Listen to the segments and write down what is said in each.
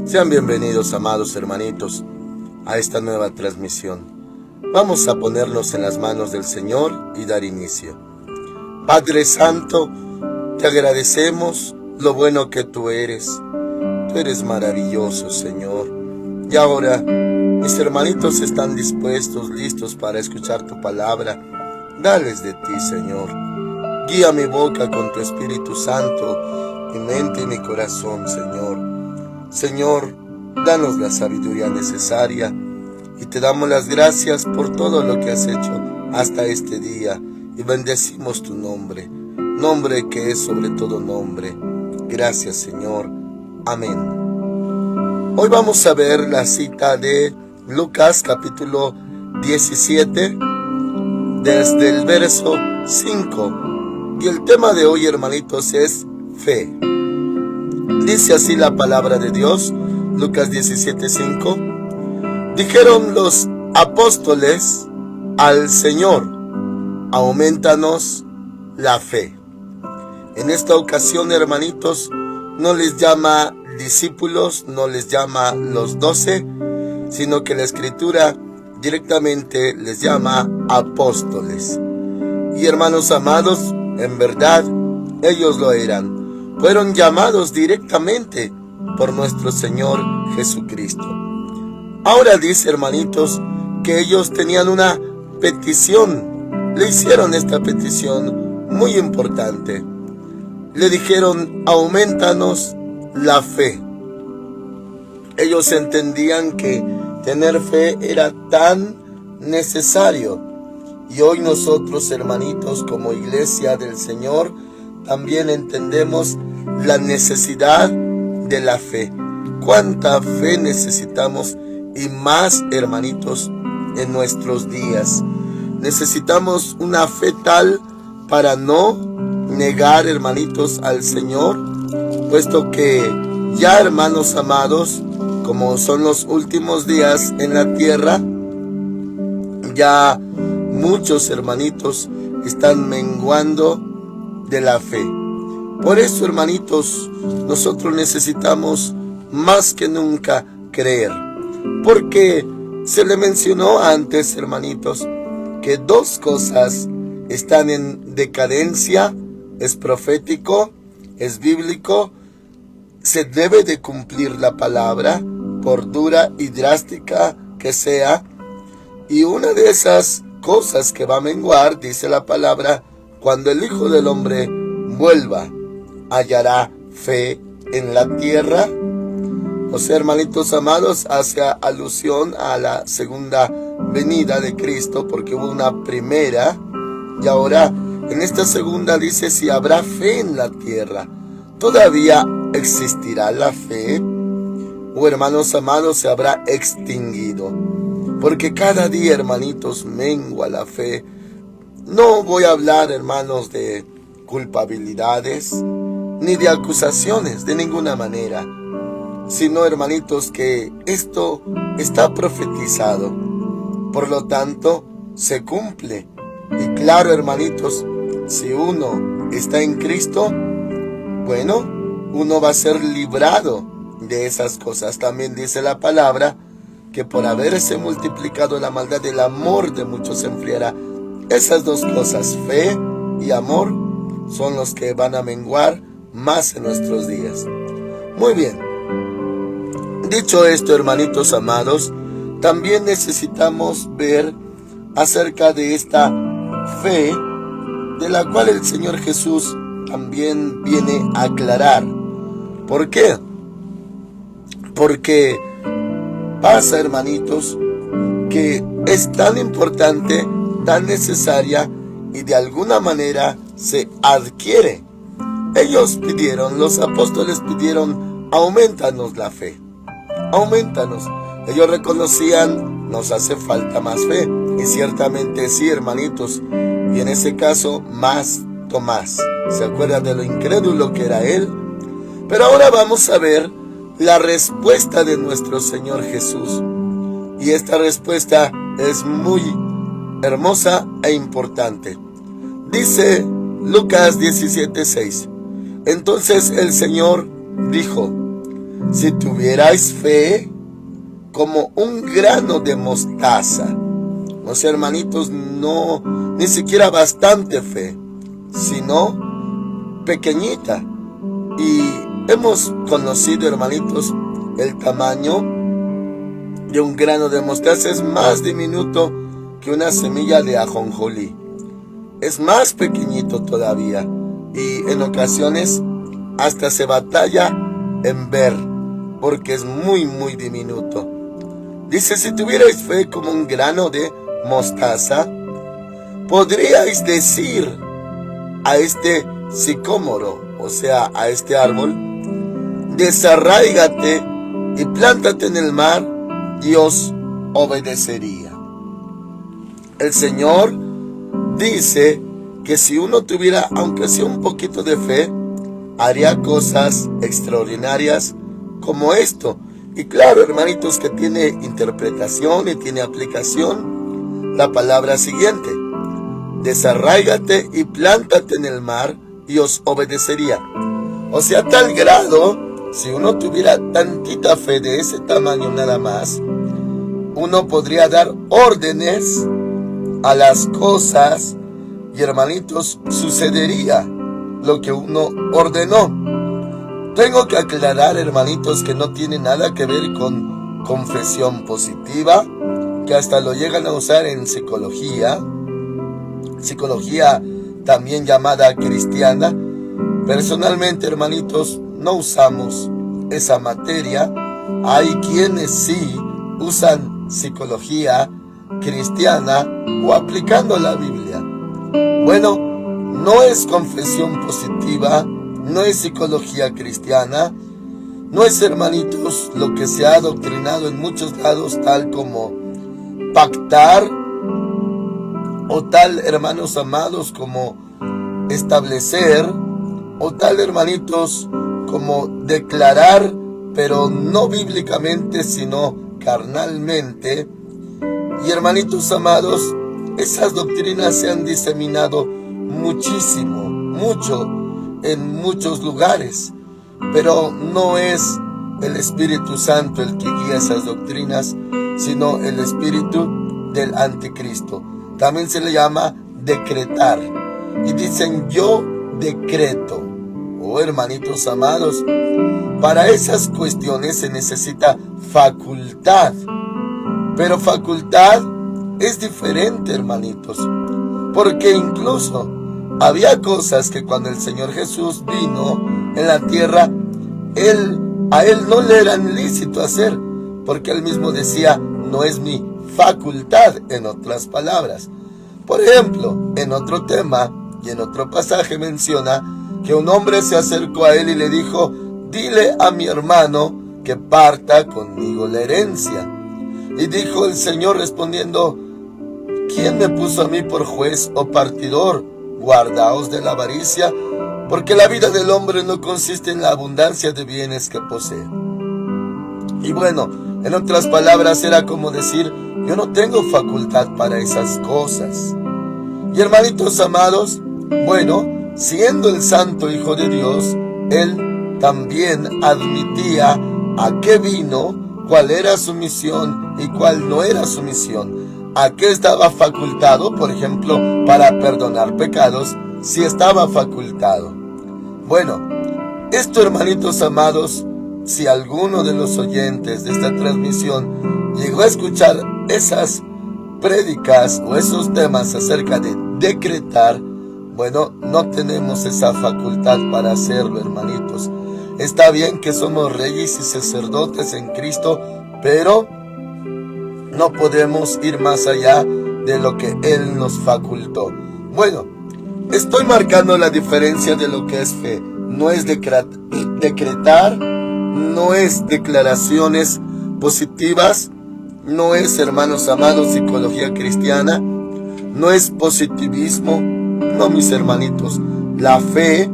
Sean bienvenidos, amados hermanitos, a esta nueva transmisión. Vamos a ponernos en las manos del Señor y dar inicio. Padre Santo, te agradecemos lo bueno que tú eres. Tú eres maravilloso, Señor. Y ahora, mis hermanitos están dispuestos, listos para escuchar tu palabra. Dales de ti, Señor. Guía mi boca con tu Espíritu Santo, mi mente y mi corazón, Señor. Señor, danos la sabiduría necesaria y te damos las gracias por todo lo que has hecho hasta este día y bendecimos tu nombre, nombre que es sobre todo nombre. Gracias, Señor. Amén. Hoy vamos a ver la cita de Lucas capítulo 17 desde el verso 5 y el tema de hoy, hermanitos, es fe. Dice así la palabra de Dios, Lucas 17:5. Dijeron los apóstoles al Señor: aumentanos la fe. En esta ocasión, hermanitos, no les llama discípulos, no les llama los 12, sino que la Escritura directamente les llama apóstoles. Y hermanos amados, en verdad, ellos lo eran. Fueron llamados directamente por nuestro Señor Jesucristo. Ahora dice, hermanitos, que ellos tenían una petición. Le hicieron esta petición muy importante. Le dijeron: aumentanos la fe. Ellos entendían que tener fe era tan necesario. Y hoy nosotros, hermanitos, como iglesia del Señor, también entendemos la necesidad de la fe. ¿Cuánta fe necesitamos? Y más, hermanitos, en nuestros días. Necesitamos una fe tal para no negar, hermanitos, al Señor, puesto que ya, hermanos amados, como son los últimos días en la tierra, ya muchos hermanitos están menguando de la fe. Por eso, hermanitos, nosotros necesitamos más que nunca creer, porque se le mencionó antes, hermanitos, que dos cosas están en decadencia: es profético, es bíblico, se debe de cumplir la palabra, por dura y drástica que sea, y una de esas cosas que va a menguar, dice la palabra, cuando el Hijo del Hombre vuelva, ¿hallará fe en la tierra? O sea, hermanitos amados, hace alusión a la segunda venida de Cristo, porque hubo una primera, y ahora en esta segunda dice si habrá fe en la tierra. ¿Todavía existirá la fe? ¿O, hermanos amados, se habrá extinguido? Porque cada día, hermanitos, mengua la fe. No voy a hablar, hermanos, de culpabilidades ni de acusaciones, de ninguna manera, sino, hermanitos, que esto está profetizado, por lo tanto se cumple. Y claro, hermanitos, si uno está en Cristo, bueno, uno va a ser librado de esas cosas. También dice la palabra que por haberse multiplicado la maldad, el amor de muchos se enfriará. Esas dos cosas, fe y amor, son los que van a menguar más en nuestros días. Muy bien. Dicho esto, hermanitos amados, también necesitamos ver acerca de esta fe, de la cual el Señor Jesús también viene a aclarar. ¿Por qué? Porque pasa, hermanitos, que es tan importante, tan necesaria, y de alguna manera se adquiere. Ellos pidieron, los apóstoles pidieron: aumentanos la fe, aumentanos. Ellos reconocían: nos hace falta más fe. Y ciertamente sí, hermanitos, y en ese caso más Tomás. ¿Se acuerdan de lo incrédulo que era él? Pero ahora vamos a ver la respuesta de nuestro Señor Jesús. Y esta respuesta es muy hermosa e importante. Dice Lucas 17:6. Entonces el Señor dijo: si tuvierais fe como un grano de mostaza. O sea, hermanitos, no, ni siquiera bastante fe, sino pequeñita. Y hemos conocido, hermanitos, el tamaño de un grano de mostaza es más diminuto que una semilla de ajonjolí. Es más pequeñito todavía. Y en ocasiones hasta se batalla en ver, porque es muy, muy diminuto. Dice, si tuvierais fe como un grano de mostaza, podríais decir a este sicómoro, o sea, a este árbol, desarráigate y plántate en el mar, y os obedecería. El Señor dice que si uno tuviera, aunque sea un poquito de fe, haría cosas extraordinarias como esto. Y claro, hermanitos, que tiene interpretación y tiene aplicación la palabra siguiente: desarráigate y plántate en el mar, y os obedecería. O sea, a tal grado, si uno tuviera tantita fe de ese tamaño nada más, uno podría dar órdenes a las cosas y, hermanitos, sucedería lo que uno ordenó. Tengo que aclarar, hermanitos, que no tiene nada que ver con confesión positiva, que hasta lo llegan a usar en psicología también llamada cristiana. Personalmente, hermanitos, no usamos esa materia. Hay quienes sí usan psicología cristiana o aplicando la Biblia. Bueno, no es confesión positiva, no es psicología cristiana, no es, hermanitos, lo que se ha adoctrinado en muchos lados, tal como pactar, o tal, hermanos amados, como establecer, o tal, hermanitos, como declarar, pero no bíblicamente, sino carnalmente. Y, hermanitos amados, esas doctrinas se han diseminado muchísimo, mucho, en muchos lugares, pero no es el Espíritu Santo el que guía esas doctrinas, sino el espíritu del anticristo. También se le llama decretar, y dicen yo decreto. Oh, hermanitos amados, para esas cuestiones se necesita facultad, pero facultad es diferente, hermanitos, porque incluso había cosas que cuando el Señor Jesús vino en la tierra, a Él no le eran lícito hacer, porque Él mismo decía, no es mi facultad, en otras palabras. Por ejemplo, en otro tema y en otro pasaje menciona que un hombre se acercó a Él y le dijo, dile a mi hermano que parta conmigo la herencia. Y dijo el Señor respondiendo, ¿quién me puso a mí por juez o partidor? Guardaos de la avaricia, porque la vida del hombre no consiste en la abundancia de bienes que posee. Y bueno, en otras palabras, era como decir, yo no tengo facultad para esas cosas. Y, hermanitos amados, bueno, siendo el Santo Hijo de Dios, Él también admitía a qué vino, cuál era su misión y cuál no era su misión. ¿A qué estaba facultado? Por ejemplo, para perdonar pecados, si estaba facultado. Bueno, esto, hermanitos amados, si alguno de los oyentes de esta transmisión llegó a escuchar esas prédicas o esos temas acerca de decretar, bueno, no tenemos esa facultad para hacerlo, hermanitos. Está bien que somos reyes y sacerdotes en Cristo, pero no podemos ir más allá de lo que Él nos facultó. Bueno, estoy marcando la diferencia de lo que es fe. No es decretar, no es declaraciones positivas, no es, hermanos amados, psicología cristiana, no es positivismo. No, mis hermanitos, la fe,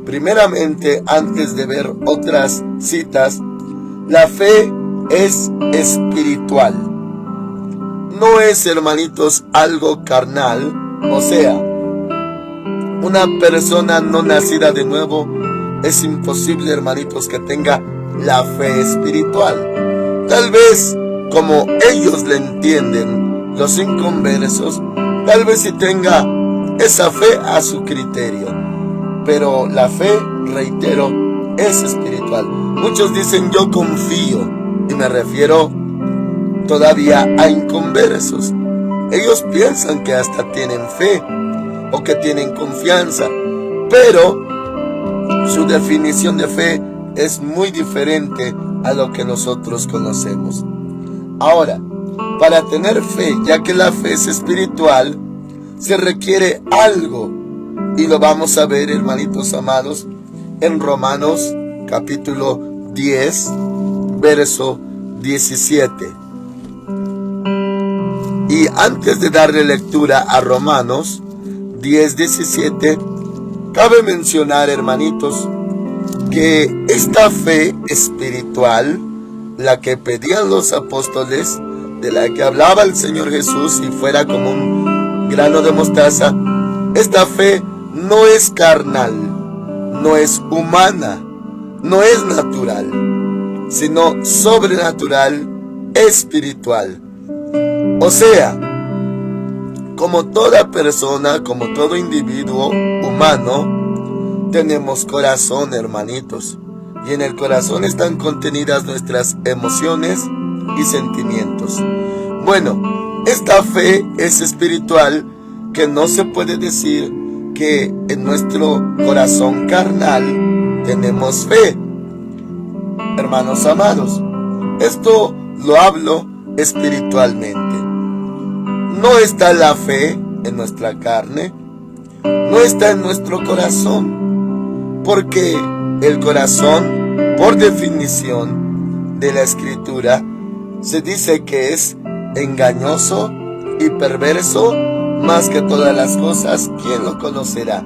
primeramente, antes de ver otras citas, la fe es espiritual. No es, hermanitos, algo carnal. O sea, una persona no nacida de nuevo, es imposible, hermanitos, que tenga la fe espiritual. Tal vez, como ellos le entienden, los inconversos, tal vez si tenga esa fe a su criterio. Pero la fe, reitero, es espiritual. Muchos dicen yo confío, y me refiero todavía a inconversos. Ellos piensan que hasta tienen fe o que tienen confianza, pero su definición de fe es muy diferente a lo que nosotros conocemos. Ahora, para tener fe, ya que la fe es espiritual, se requiere algo, y lo vamos a ver, hermanitos amados, en Romanos capítulo 10, verso 17. Y antes de darle lectura a Romanos 10, 17, cabe mencionar, hermanitos, que esta fe espiritual, la que pedían los apóstoles, de la que hablaba el Señor Jesús, si fuera como un grano de mostaza, esta fe no es carnal, no es humana, no es natural, sino sobrenatural, espiritual. O sea, como toda persona, como todo individuo humano, tenemos corazón, hermanitos, y en el corazón están contenidas nuestras emociones y sentimientos. Bueno, esta fe es espiritual, que no se puede decir que en nuestro corazón carnal tenemos fe. Hermanos amados, esto lo hablo espiritualmente. No está la fe en nuestra carne, no está en nuestro corazón, porque el corazón, por definición de la Escritura, se dice que es engañoso y perverso más que todas las cosas. ¿Quién lo conocerá?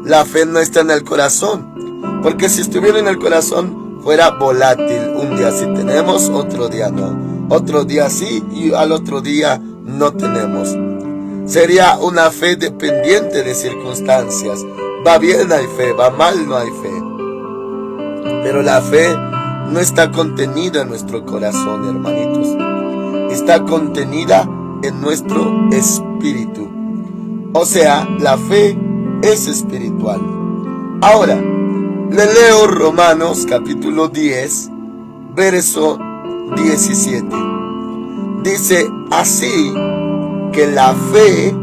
La fe no está en el corazón, porque si estuviera en el corazón fuera volátil. Un día sí tenemos, otro día no, otro día sí y al otro día no tenemos. Sería una fe dependiente de circunstancias. Va bien, hay fe; va mal, no hay fe. Pero la fe no está contenida en nuestro corazón, hermanitos. Está contenida en nuestro espíritu. O sea, la fe es espiritual. Ahora, le leo Romanos capítulo 10, verso 17. Dice así, que la fe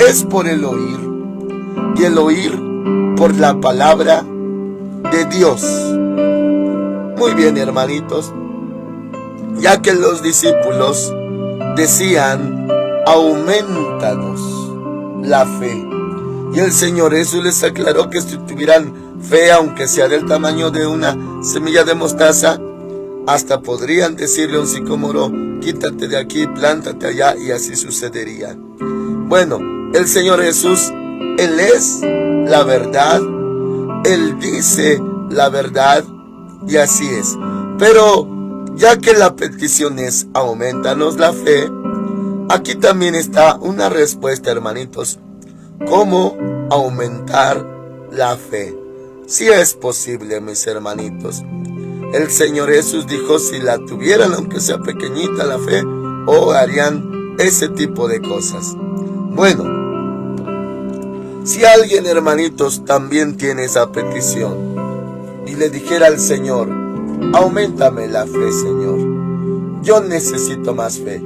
es por el oír, y el oír por la palabra de Dios. Muy bien, hermanitos, ya que los discípulos decían, aumentanos la fe, y el Señor Jesús les aclaró que si tuvieran fe, aunque sea del tamaño de una semilla de mostaza, hasta podrían decirle a un sicómoro, quítate de aquí, plántate allá, y así sucedería. Bueno, el Señor Jesús, Él es la verdad, Él dice la verdad, y así es. Pero ya que la petición es aumentanos la fe, aquí también está una respuesta, hermanitos. ¿Cómo aumentar la fe? Si es posible, mis hermanitos. El Señor Jesús dijo, si la tuvieran, aunque sea pequeñita la fe, o harían ese tipo de cosas. Bueno, si alguien, hermanitos, también tiene esa petición y le dijera al Señor, auméntame la fe, Señor, yo necesito más fe.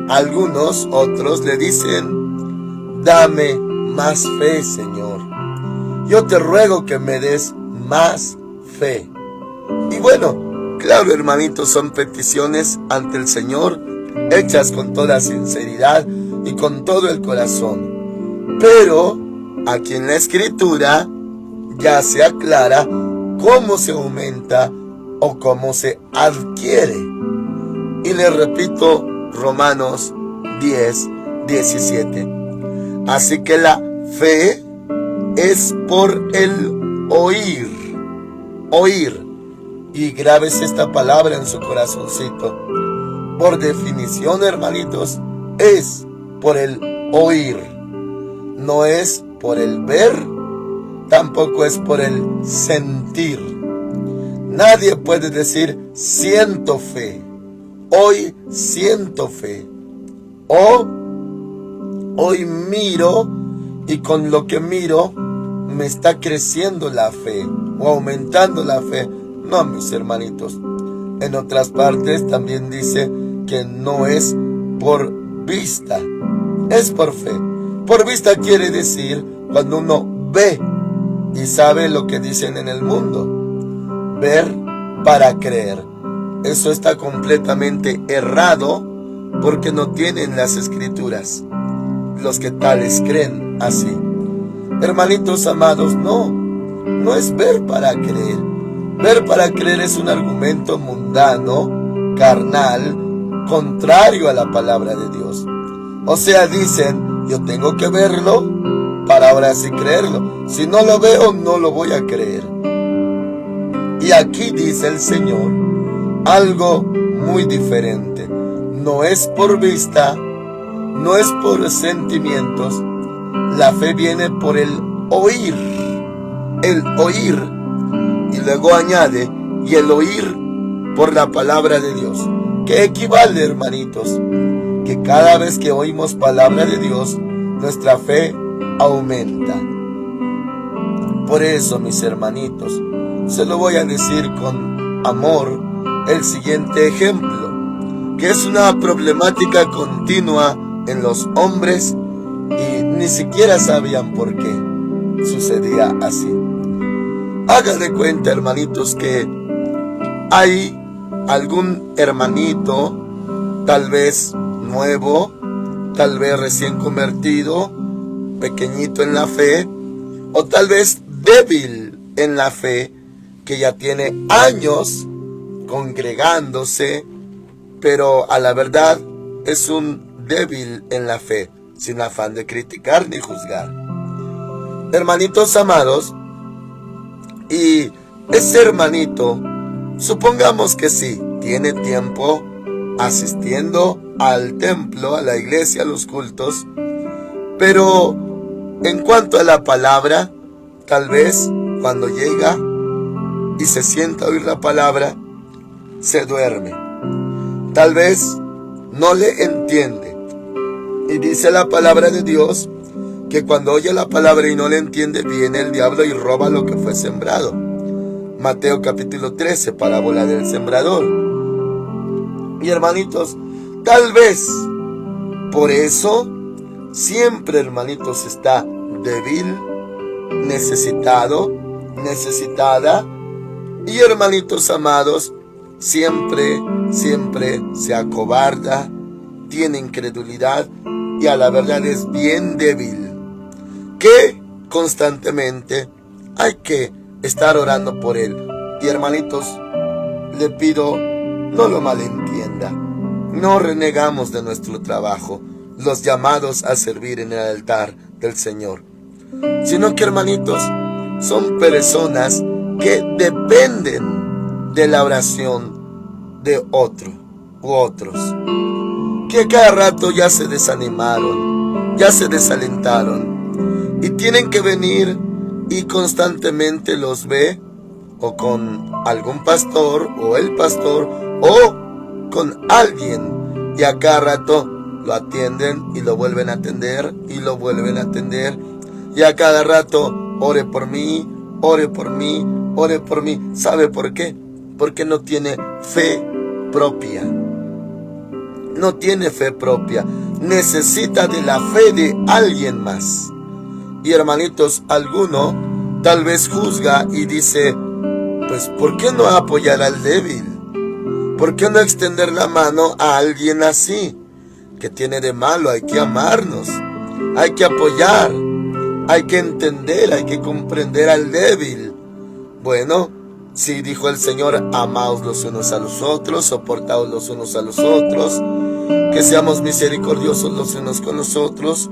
Algunos otros le dicen, dame más fe, Señor, yo te ruego que me des más fe. Y bueno, claro, hermanitos, son peticiones ante el Señor, hechas con toda sinceridad y con todo el corazón. Pero aquí en la Escritura ya se aclara cómo se aumenta o cómo se adquiere. Y le repito, Romanos 10, 17. Así que la fe es por el oír. Oír. Y grábese esta palabra en su corazoncito. Por definición, hermanitos, es por el oír. No es por el ver, tampoco es por el sentir. Nadie puede decir siento fe. Hoy siento fe. O hoy miro y con lo que miro me está creciendo la fe o aumentando la fe. No, mis hermanitos. En otras partes también dice que no es por vista, es por fe. Por vista quiere decir cuando uno ve y sabe lo que dicen en el mundo. Ver para creer. Eso está completamente errado porque no tienen las escrituras los que tales creen así. Hermanitos amados, no es ver para creer. Ver para creer es un argumento mundano, carnal, contrario a la palabra de Dios. O sea, dicen, yo tengo que verlo para ahora sí creerlo. Si no lo veo, no lo voy a creer. Y aquí dice el Señor algo muy diferente. No es por vista, no es por sentimientos. La fe viene por el oír. El oír. Y luego añade, y el oír por la palabra de Dios. ¿Qué equivale, hermanitos? Que cada vez que oímos palabra de Dios, nuestra fe aumenta. Por eso, mis hermanitos, se lo voy a decir con amor, el siguiente ejemplo, que es una problemática continua en los hombres y ni siquiera sabían por qué sucedía así. Hagan de cuenta, hermanitos, que hay algún hermanito, tal vez nuevo, tal vez recién convertido, pequeñito en la fe, o tal vez débil en la fe, que ya tiene años congregándose, pero a la verdad es un débil en la fe, sin afán de criticar ni juzgar. Hermanitos amados, y ese hermanito, supongamos que sí, tiene tiempo asistiendo al templo, a la iglesia, a los cultos, pero en cuanto a la palabra, tal vez cuando llega y se sienta a oír la palabra, se duerme. Tal vez no le entiende. Y dice la palabra de Dios que cuando oye la palabra y no le entiende, viene el diablo y roba lo que fue sembrado. Mateo capítulo 13, parábola del sembrador. Y hermanitos, tal vez por eso siempre, hermanitos, está débil, necesitado, necesitada. Y hermanitos amados, siempre se acobarda, tiene incredulidad y a la verdad es bien débil, que constantemente hay que estar orando por él. Y hermanitos, le pido, no lo malentienda, no renegamos de nuestro trabajo, los llamados a servir en el altar del Señor, sino que, hermanitos, son personas que dependen de la oración de otro u otros, que cada rato ya se desanimaron, ya se desalentaron y tienen que venir y constantemente los ve o con algún pastor o el pastor o con alguien y a cada rato lo atienden y lo vuelven a atender y lo vuelven a atender y a cada rato ore por mí, ore por mí, ore por mí. ¿Sabe por qué? Porque no tiene fe propia. No tiene fe propia. Necesita de la fe de alguien más. Y hermanitos, alguno tal vez juzga y dice, pues ¿por qué no apoyar al débil? ¿Por qué no extender la mano a alguien así? ¿Qué tiene de malo? Hay que amarnos, hay que apoyar, hay que entender, hay que comprender al débil. Bueno, sí, dijo el Señor, amaos los unos a los otros, soportaos los unos a los otros, que seamos misericordiosos los unos con los otros.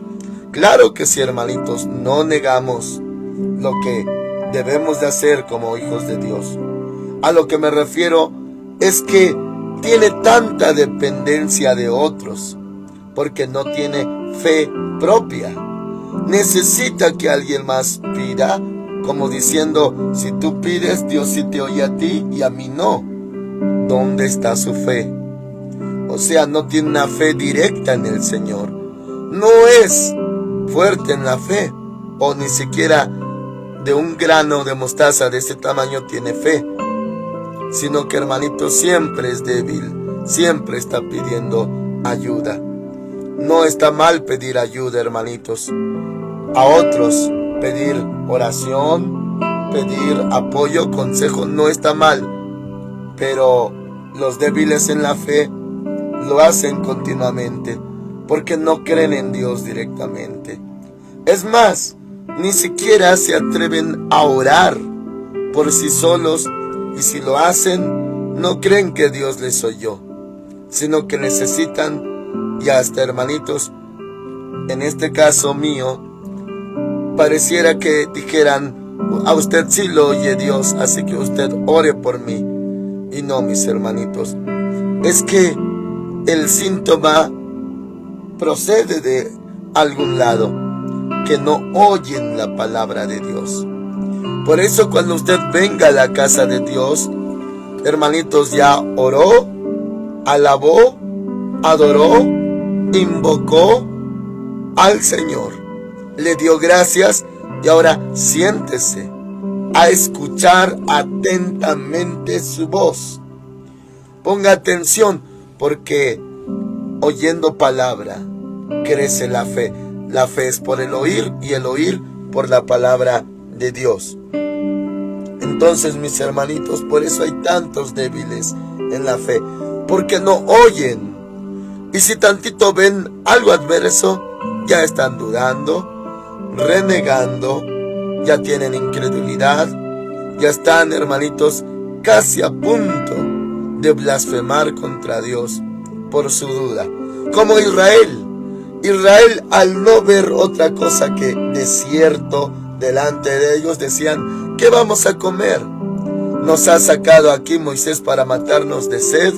Claro que sí, hermanitos, no negamos lo que debemos de hacer como hijos de Dios. A lo que me refiero es que tiene tanta dependencia de otros, porque no tiene fe propia. Necesita que alguien más pida como diciendo, si tú pides, Dios sí te oye a ti y a mí no. ¿Dónde está su fe? O sea, no tiene una fe directa en el Señor. No es fuerte en la fe, o ni siquiera de un grano de mostaza de ese tamaño tiene fe, sino que, hermanito, siempre es débil, siempre está pidiendo ayuda. No está mal pedir ayuda, hermanitos, a otros, pedir oración, pedir apoyo, consejo, no está mal, pero los débiles en la fe lo hacen continuamente, porque no creen en Dios directamente. Es más, ni siquiera se atreven a orar por sí solos, y si lo hacen, no creen que Dios les oyó, sino que necesitan, y hasta, hermanitos, en este caso mío, pareciera que dijeran, a usted sí lo oye Dios, así que usted ore por mí. Y no, mis hermanitos, es que el síntoma procede de algún lado, que no oyen la palabra de Dios. Por eso cuando usted venga a la casa de Dios, hermanitos, ya oró, alabó, adoró, invocó al Señor, le dio gracias, y ahora siéntese a escuchar atentamente su voz. Ponga atención, porque oyendo palabra crece la fe. La fe es por el oír, y el oír por la palabra de Dios. Entonces, mis hermanitos, por eso hay tantos débiles en la fe, porque no oyen. Y si tantito ven algo adverso, ya están dudando, renegando, ya tienen incredulidad, ya están, hermanitos, casi a punto de blasfemar contra Dios por su duda. Como Israel, al no ver otra cosa que desierto delante de ellos, decían, ¿qué vamos a comer? Nos ha sacado aquí Moisés para matarnos de sed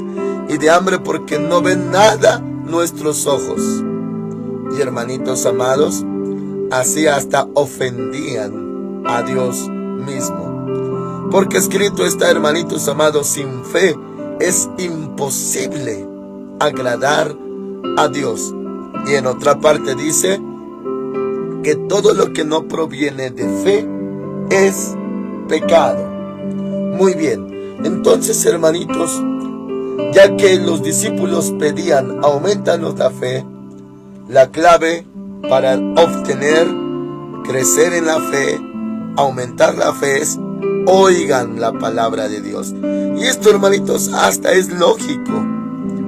y de hambre, porque no ven nada nuestros ojos. Y, hermanitos amados, así hasta ofendían a Dios mismo. Porque escrito está, hermanitos amados, sin fe es imposible agradar a Dios. Y en otra parte dice que todo lo que no proviene de fe es pecado. Muy bien, entonces, hermanitos, ya que los discípulos pedían, aumentanos la fe, la clave para obtener, crecer en la fe, aumentar la fe es, oigan la palabra de Dios. Y esto, hermanitos, hasta es lógico.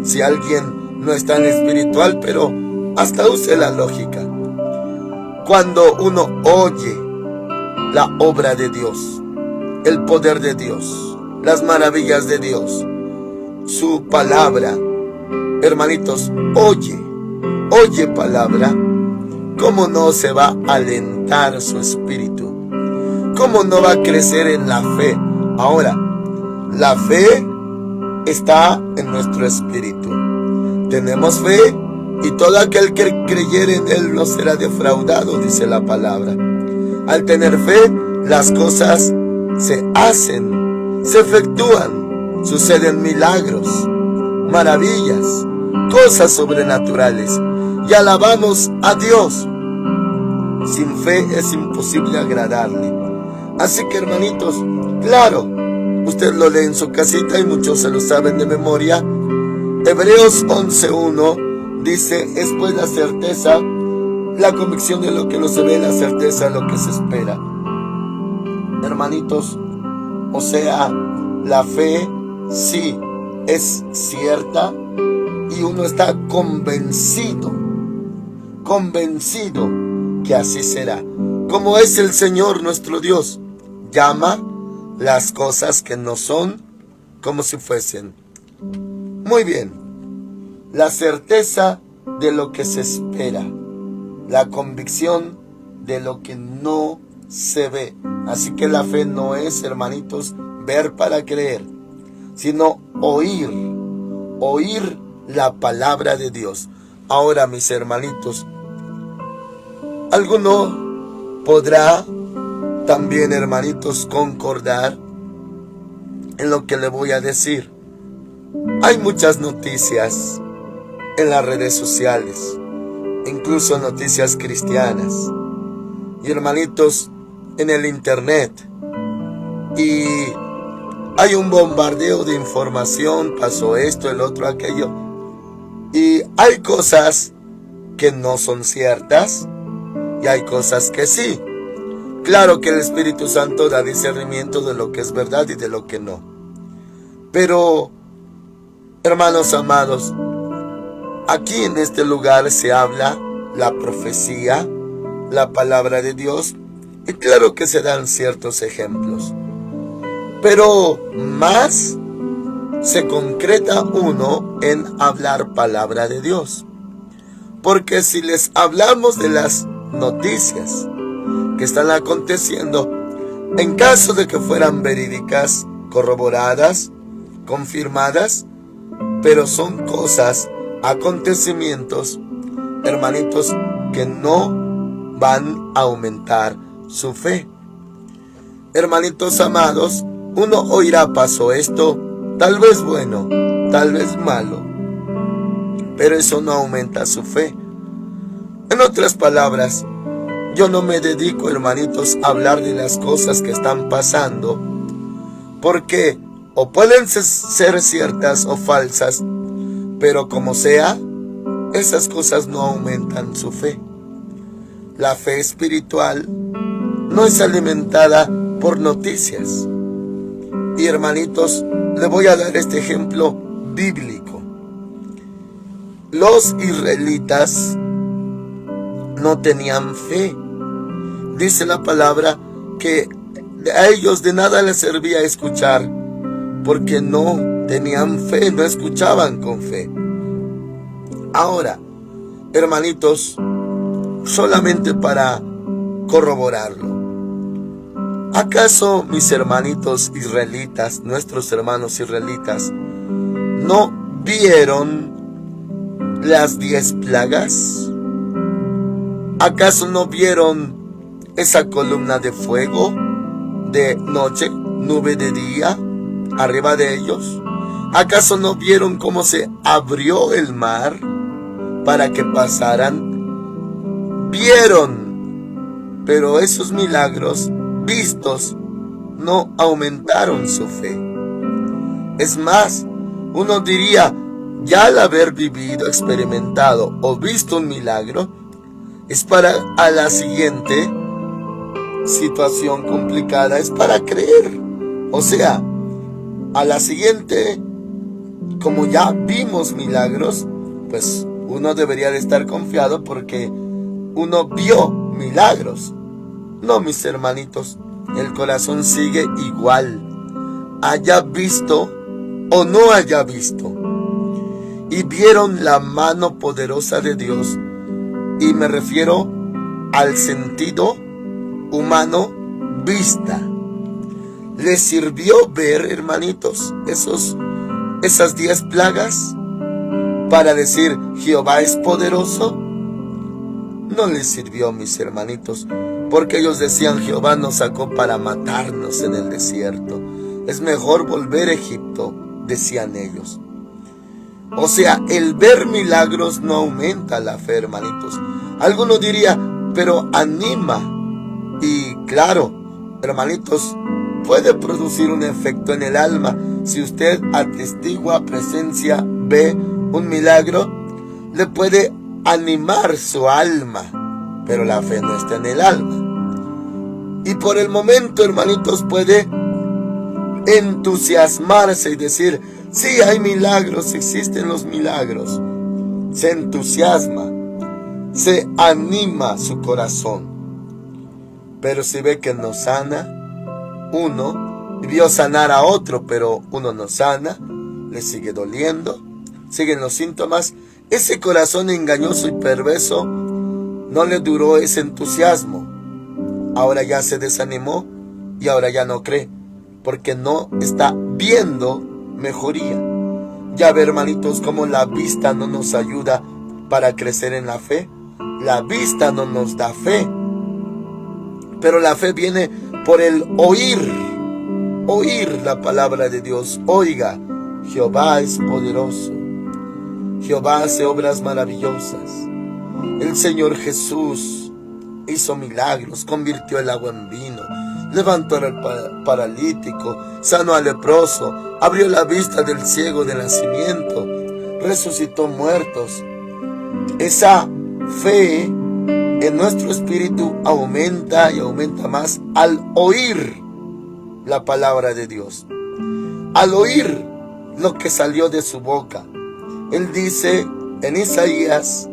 Si alguien no es tan espiritual, pero hasta use la lógica. Cuando uno oye la obra de Dios, el poder de Dios, las maravillas de Dios, su palabra, hermanitos, oye palabra, ¿cómo no se va a alentar su espíritu? ¿Cómo no va a crecer en la fe? Ahora, la fe está en nuestro espíritu. Tenemos fe, y todo aquel que creyere en él no será defraudado, dice la palabra. Al tener fe, las cosas se hacen, se efectúan, suceden milagros, maravillas, cosas sobrenaturales, y alabamos a Dios. Sin fe es imposible agradarle. Así que, hermanitos, claro, usted lo lee en su casita y muchos se lo saben de memoria. Hebreos 11:1 dice, es pues la certeza, la convicción de lo que no se ve, la certeza de lo que se espera. Hermanitos, o sea, la fe sí es cierta, y uno está convencido que así será. Como es el Señor nuestro Dios, llama las cosas que no son como si fuesen. Muy bien, la certeza de lo que se espera, la convicción de lo que no se ve. Así que la fe no es, hermanitos, ver para creer, sino oír la palabra de Dios. Ahora, mis hermanitos, alguno podrá también, hermanitos, concordar en lo que le voy a decir. Hay muchas noticias en las redes sociales, incluso noticias cristianas, y hermanitos, en el internet, y hay un bombardeo de información, pasó esto, el otro, aquello, y hay cosas que no son ciertas y hay cosas que sí. Claro que el Espíritu Santo da discernimiento de lo que es verdad y de lo que no, pero hermanos amados, aquí en este lugar se habla la profecía, la palabra de Dios, y claro que se dan ciertos ejemplos, pero más se concreta uno en hablar palabra de Dios. Porque si les hablamos de las noticias que están aconteciendo, en caso de que fueran verídicas, corroboradas, confirmadas, pero son cosas, acontecimientos, hermanitos, que no van a aumentar su fe. Hermanitos amados, uno oirá, pasó esto, tal vez bueno, tal vez malo, pero eso no aumenta su fe. En otras palabras, yo no me dedico, hermanitos, a hablar de las cosas que están pasando, porque o pueden ser ciertas o falsas, pero como sea, esas cosas no aumentan su fe. La fe espiritual no es alimentada por noticias. Y hermanitos, le voy a dar este ejemplo bíblico. Los israelitas no tenían fe. Dice la palabra que a ellos de nada les servía escuchar, porque no tenían fe, no escuchaban con fe. Ahora, hermanitos, solamente para corroborarlo, ¿acaso mis hermanitos israelitas, nuestros hermanos israelitas, no vieron las 10 plagas? ¿Acaso no vieron esa columna de fuego de noche, nube de día, arriba de ellos? ¿Acaso no vieron cómo se abrió el mar para que pasaran? Vieron, pero esos milagros vistos no aumentaron su fe. Es más, uno diría, ya al haber vivido, experimentado o visto un milagro, es para a la siguiente situación complicada, es para creer. O sea, a la siguiente, como ya vimos milagros, pues uno debería de estar confiado porque uno vio milagros. No, mis hermanitos, el corazón sigue igual, haya visto o no haya visto. Y vieron la mano poderosa de Dios, y me refiero al sentido humano, vista. ¿Les sirvió ver, hermanitos, esas 10 plagas para decir Jehová es poderoso? No les sirvió, mis hermanitos, porque ellos decían Jehová nos sacó para matarnos en el desierto. Es mejor volver a Egipto, decían ellos. O sea, el ver milagros no aumenta la fe, hermanitos. Alguno diría, pero anima. Y claro, hermanitos, puede producir un efecto en el alma. Si usted atestigua, presencia, ve un milagro, le puede animar su alma, pero la fe no está en el alma. Y por el momento, hermanitos, puede entusiasmarse y decir, sí, hay milagros, existen los milagros. Se entusiasma, se anima su corazón. Pero si ve que no sana uno, vio sanar a otro, pero uno no sana, le sigue doliendo, siguen los síntomas, ese corazón engañoso y perverso no le duró ese entusiasmo. Ahora ya se desanimó y ahora ya no cree, porque no está viendo mejoría. Ya ve, hermanitos, cómo la vista no nos ayuda para crecer en la fe. La vista no nos da fe. Pero la fe viene por el oír la palabra de Dios. Oiga, Jehová es poderoso. Jehová hace obras maravillosas. El Señor Jesús hizo milagros, convirtió el agua en vino, levantó al paralítico, sanó al leproso, abrió la vista del ciego de nacimiento, resucitó muertos. Esa fe en nuestro espíritu aumenta y aumenta más al oír la palabra de Dios, al oír lo que salió de su boca. Él dice en Isaías: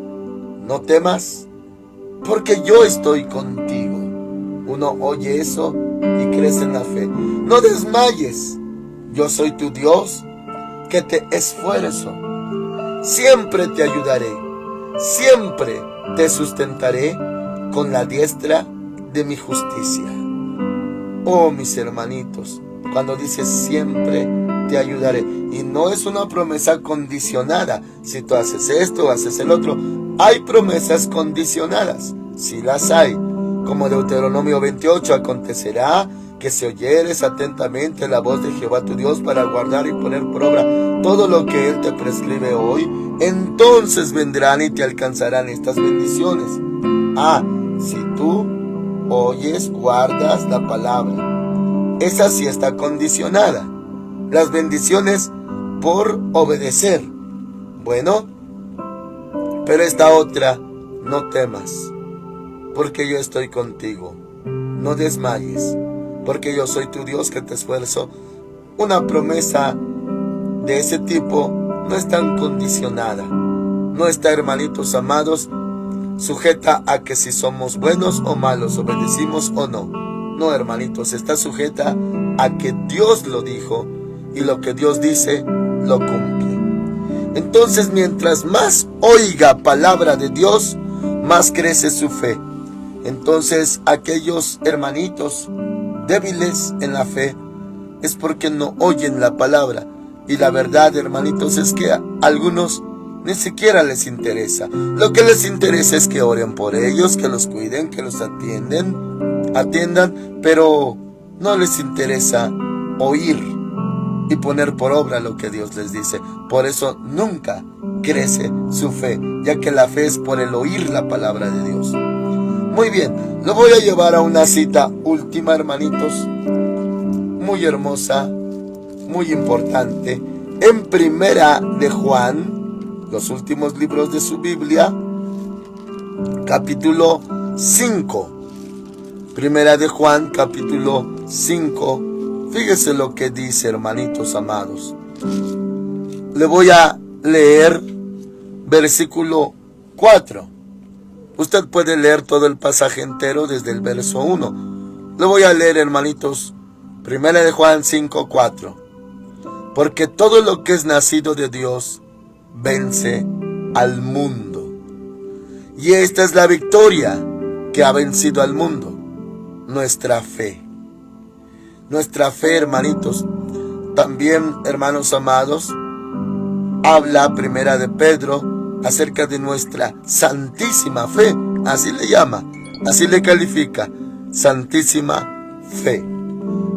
no temas, porque yo estoy contigo. Uno oye eso y crece en la fe. No desmayes, yo soy tu Dios, que te esfuerzo. Siempre te ayudaré, siempre te sustentaré con la diestra de mi justicia. Oh, mis hermanitos, cuando dice siempre te ayudaré, y no es una promesa condicionada. Si tú haces esto, haces el otro. Hay promesas condicionadas, si las hay, como Deuteronomio 28, acontecerá que si oyeres atentamente la voz de Jehová tu Dios para guardar y poner por obra todo lo que Él te prescribe hoy, entonces vendrán y te alcanzarán estas bendiciones. Si tú oyes, guardas la palabra. Esa sí está condicionada. Las bendiciones por obedecer. Bueno, pero esta otra: no temas, porque yo estoy contigo. No desmayes, porque yo soy tu Dios, que te esfuerzo. Una promesa de ese tipo no es tan condicionada. No está, hermanitos amados, sujeta a que si somos buenos o malos, obedecimos o no. No, hermanitos, está sujeta a que Dios lo dijo, y lo que Dios dice lo cumple. Entonces, mientras más oiga palabra de Dios, más crece su fe. Entonces, aquellos hermanitos débiles en la fe es porque no oyen la palabra. Y la verdad, hermanitos, es que a algunos ni siquiera les interesa. Lo que les interesa es que oren por ellos, que los cuiden, que los atiendan, pero no les interesa oír y poner por obra lo que Dios les dice. Por eso nunca crece su fe, ya que la fe es por el oír la palabra de Dios. Muy bien, lo voy a llevar a una cita última, hermanitos, muy hermosa, muy importante, en Primera de Juan, los últimos libros de su Biblia, capítulo 5. Primera de Juan, capítulo 5. Fíjese lo que dice, hermanitos amados. Le voy a leer versículo 4. Usted puede leer todo el pasaje entero desde el verso 1. Le voy a leer, hermanitos, Primera de Juan 5, 4. Porque todo lo que es nacido de Dios vence al mundo. Y esta es la victoria que ha vencido al mundo: nuestra fe. Nuestra fe, hermanitos. También, hermanos amados, habla Primera de Pedro acerca de nuestra santísima fe. Así le llama, así le califica: santísima fe.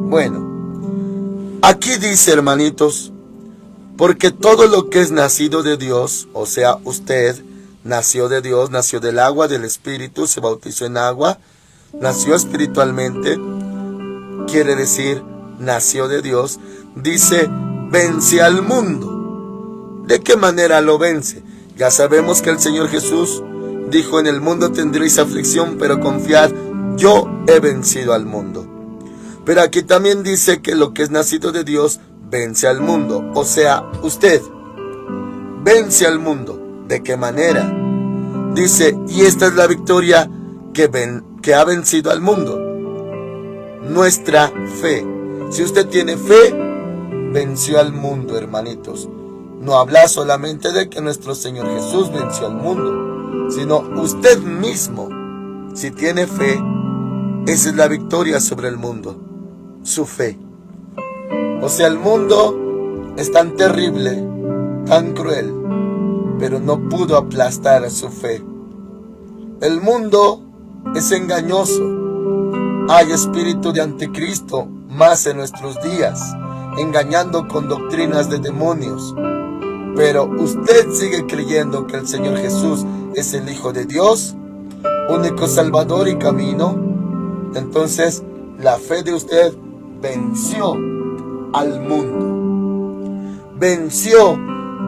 Bueno, aquí dice, hermanitos, porque todo lo que es nacido de Dios, o sea, usted nació de Dios, nació del agua, del Espíritu, se bautizó en agua, nació espiritualmente, quiere decir, nació de Dios. Dice, vence al mundo. ¿De qué manera lo vence? Ya sabemos que el Señor Jesús dijo: en el mundo tendréis aflicción, pero confiad, yo he vencido al mundo. Pero aquí también dice que lo que es nacido de Dios vence al mundo. O sea, usted vence al mundo. ¿De qué manera? Dice, y esta es la victoria que ha vencido al mundo: nuestra fe. Si usted tiene fe, venció al mundo, hermanitos. No habla solamente de que nuestro Señor Jesús venció al mundo, sino usted mismo, si tiene fe, esa es la victoria sobre el mundo, su fe. O sea, el mundo es tan terrible, tan cruel, pero no pudo aplastar su fe. El mundo es engañoso, Hay espíritu de anticristo más en nuestros días, engañando con doctrinas de demonios. Pero usted sigue creyendo que el Señor Jesús es el Hijo de Dios, único Salvador y camino. Entonces la fe de usted venció al mundo. Venció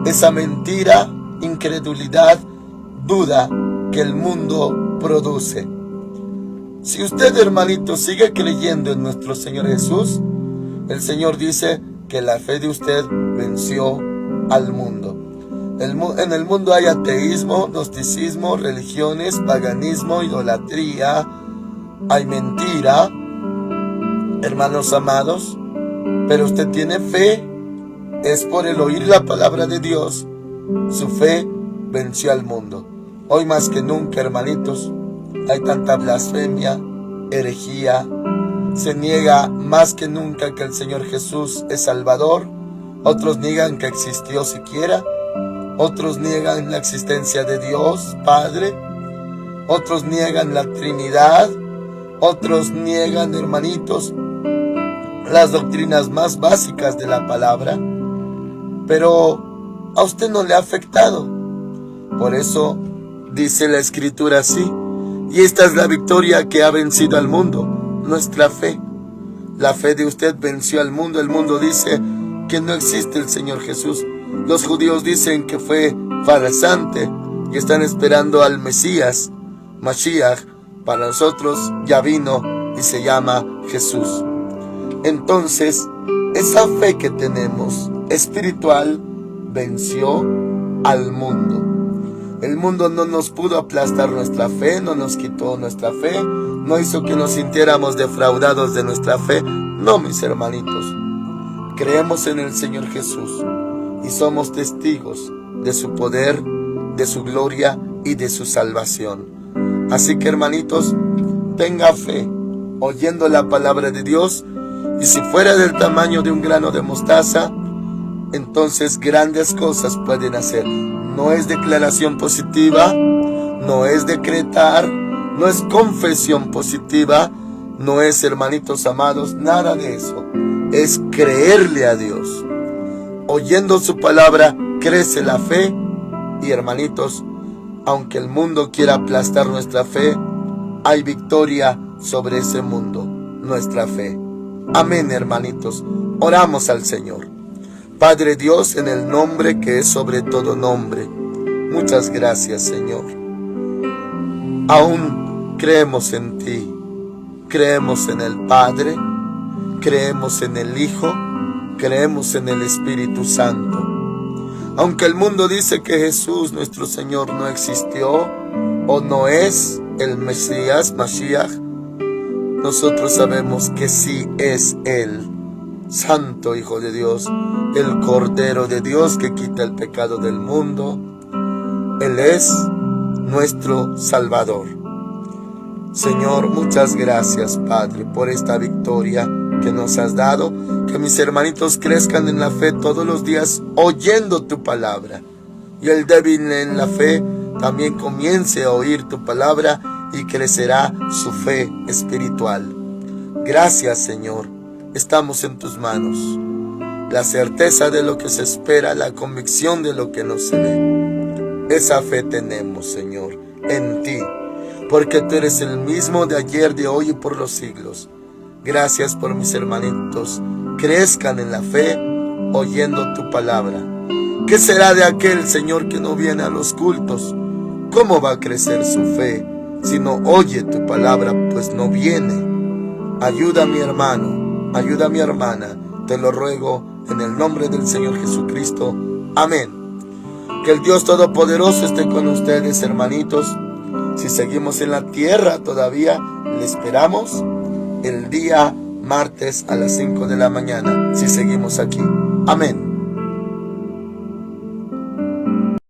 esa mentira, incredulidad, duda que el mundo produce. Si usted, hermanito, sigue creyendo en nuestro Señor Jesús, el Señor dice que la fe de usted venció al mundo. En el mundo hay ateísmo, gnosticismo, religiones, paganismo, idolatría, hay mentira, hermanos amados, pero usted tiene fe, es por el oír la palabra de Dios. Su fe venció al mundo. Hoy más que nunca, hermanitos, hay tanta blasfemia, herejía. Se niega más que nunca que el Señor Jesús es Salvador. Otros niegan que existió siquiera. Otros niegan la existencia de Dios Padre. Otros niegan la Trinidad. Otros niegan, hermanitos, las doctrinas más básicas de la palabra. Pero a usted no le ha afectado. Por eso dice la Escritura así. Y esta es la victoria que ha vencido al mundo, nuestra fe. La fe de usted venció al mundo. El mundo dice que no existe el Señor Jesús. Los judíos dicen que fue farsante y están esperando al Mesías, Mashiach. Para nosotros ya vino y se llama Jesús. Entonces, esa fe que tenemos espiritual venció al mundo. El mundo no nos pudo aplastar nuestra fe, no nos quitó nuestra fe, no hizo que nos sintiéramos defraudados de nuestra fe. No, mis hermanitos, creemos en el Señor Jesús y somos testigos de su poder, de su gloria y de su salvación. Así que, hermanitos, tenga fe oyendo la palabra de Dios, y si fuera del tamaño de un grano de mostaza, entonces grandes cosas pueden hacer. No es declaración positiva, no es decretar, no es confesión positiva, no es, hermanitos amados, nada de eso. Es creerle a Dios. Oyendo su palabra crece la fe, y, hermanitos, aunque el mundo quiera aplastar nuestra fe, hay victoria sobre ese mundo, nuestra fe. Amén, hermanitos. Oramos al Señor. Padre Dios, en el nombre que es sobre todo nombre, muchas gracias, Señor. Aún creemos en ti, creemos en el Padre, creemos en el Hijo, creemos en el Espíritu Santo. Aunque el mundo dice que Jesús, nuestro Señor, no existió o no es el Mesías, Mashiach, nosotros sabemos que sí es Él, Santo Hijo de Dios, el Cordero de Dios que quita el pecado del mundo. Él es nuestro Salvador. Señor, muchas gracias, Padre, por esta victoria que nos has dado. Que mis hermanitos crezcan en la fe todos los días oyendo tu palabra. Y el débil en la fe también comience a oír tu palabra y crecerá su fe espiritual. Gracias, Señor. Estamos en tus manos. La certeza de lo que se espera, la convicción de lo que no se ve. Esa fe tenemos, Señor, en ti, porque tú eres el mismo de ayer, de hoy y por los siglos. Gracias por mis hermanitos. Crezcan en la fe oyendo tu palabra. ¿Qué será de aquel, Señor, que no viene a los cultos? ¿Cómo va a crecer su fe si no oye tu palabra? Pues no viene. Ayuda a mi hermano, ayuda a mi hermana, te lo ruego en el nombre del Señor Jesucristo. Amén. Que el Dios Todopoderoso esté con ustedes, hermanitos. Si seguimos en la tierra todavía, le esperamos el día martes a las 5 de la mañana, si seguimos aquí. Amén.